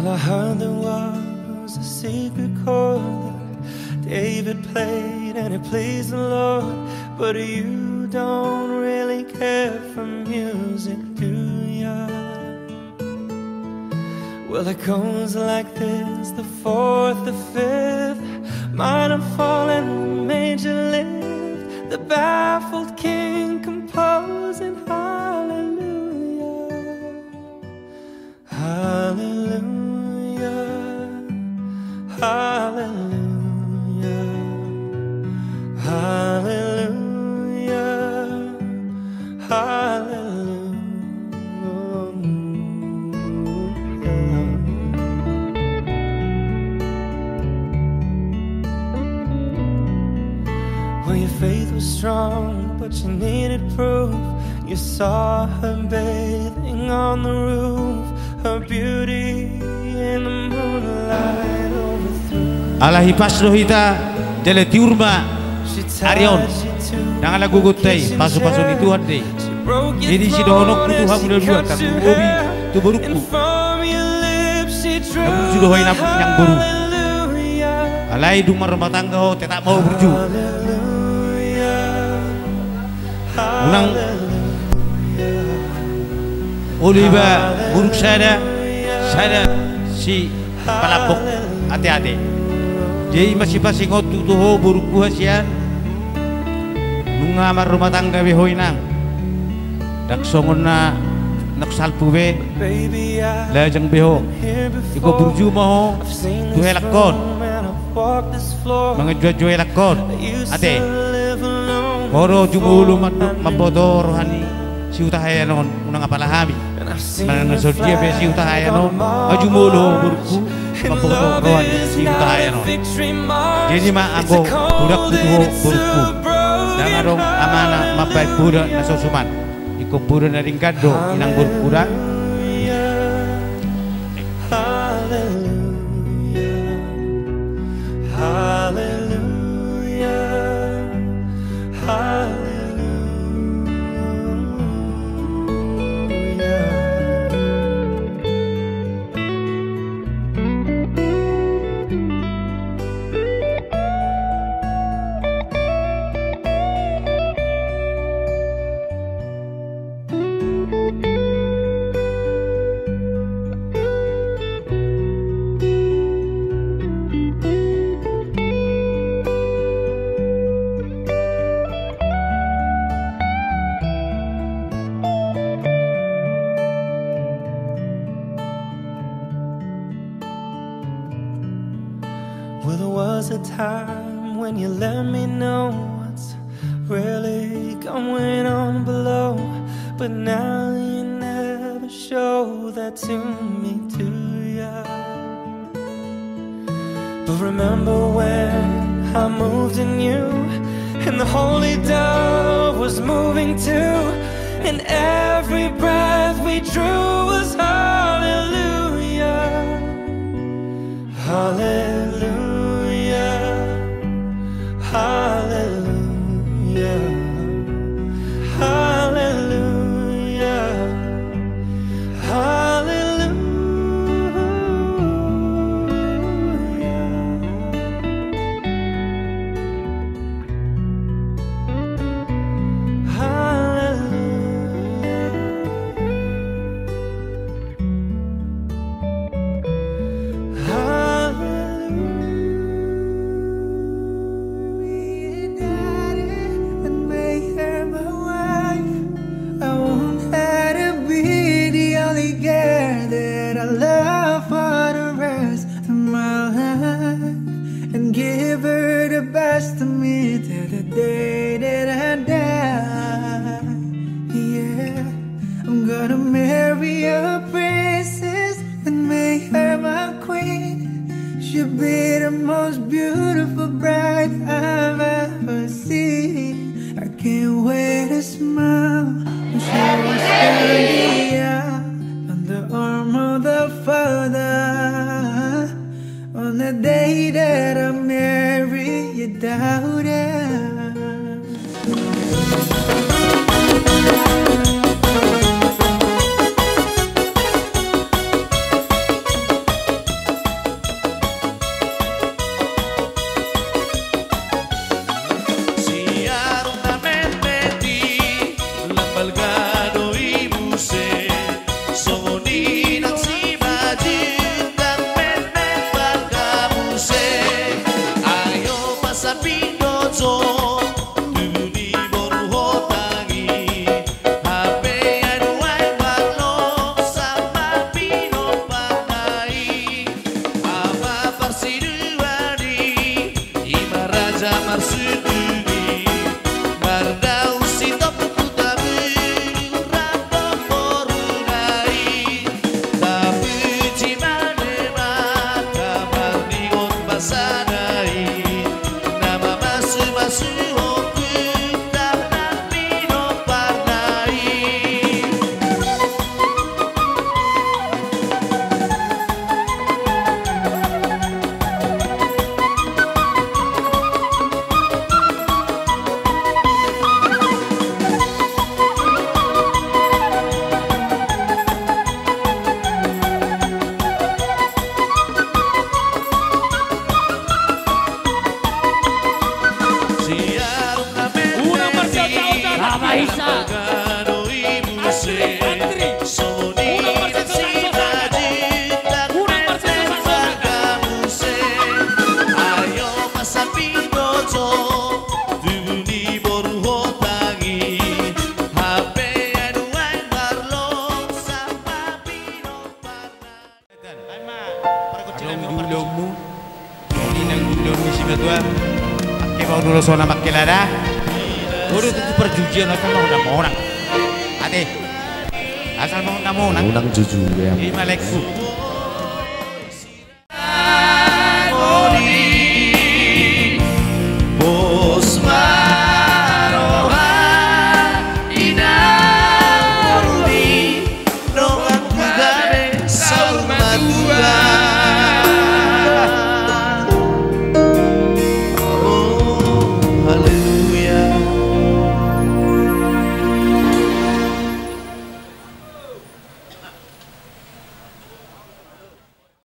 I heard there was a secret chord that David played and it pleased the Lord. But you don't really care for music, do ya? Well, it goes like this: the fourth, the fifth, minor fall and major lift, the baffled king composing hallelujah, hallelujah, hallelujah, hallelujah, hallelujah. Well, your faith was strong, but you needed proof. You saw her bathing on the roof, her beauty in the moonlight overthrew. Alahi pasro hita jale tiurma arion dengan lagu gutai pasu-pasu ni Tuhan deh. Jadi si dohonok tu Tuhan udah dua kan bobi tu berukku. Namun sudah hoy yang baru. Alai dumar rumah tangga ho tak mau berju. Unang Oliba buruk saya si palapok hati-hati. Jadi masih kau tuh buruk kuasian. Nungamar rumah tangga behoi nang. Dak songon na naksalpu be. Lajang beho. Iko burju mo tuhe lakon. Mengejual lakon. Ate. Horo jumulu mabodo rohani si hutahean on unang apalahami. Mengenal dia be si hutahean on jumulu burku mabodo rohani si hutahean on. Jadi ma aku budak tuh burku. Dan arong amana mabai budak nasusuman. Iko budak na ringkado inang burkuda. Well, there was a time when you let me know what's really going on below, but now you never show that to me, do ya? But remember when I moved in you, and the holy dove was moving too, and every breath we drew was hallelujah, hallelujah, hallelujah, hallelujah, hallelujah. Give her the best of me till the day that I die. Yeah, I'm gonna marry a princess and make her my queen. She'll be the most beautiful bride I've ever seen. I can't wait to smile when she was standing on the arm of the Father. On the day that I marry your daughter. lo so na makilala. Udah itu perjudian asal mau nak. Ate. Asal mau nak. Unang jujur ya. Di Malekku.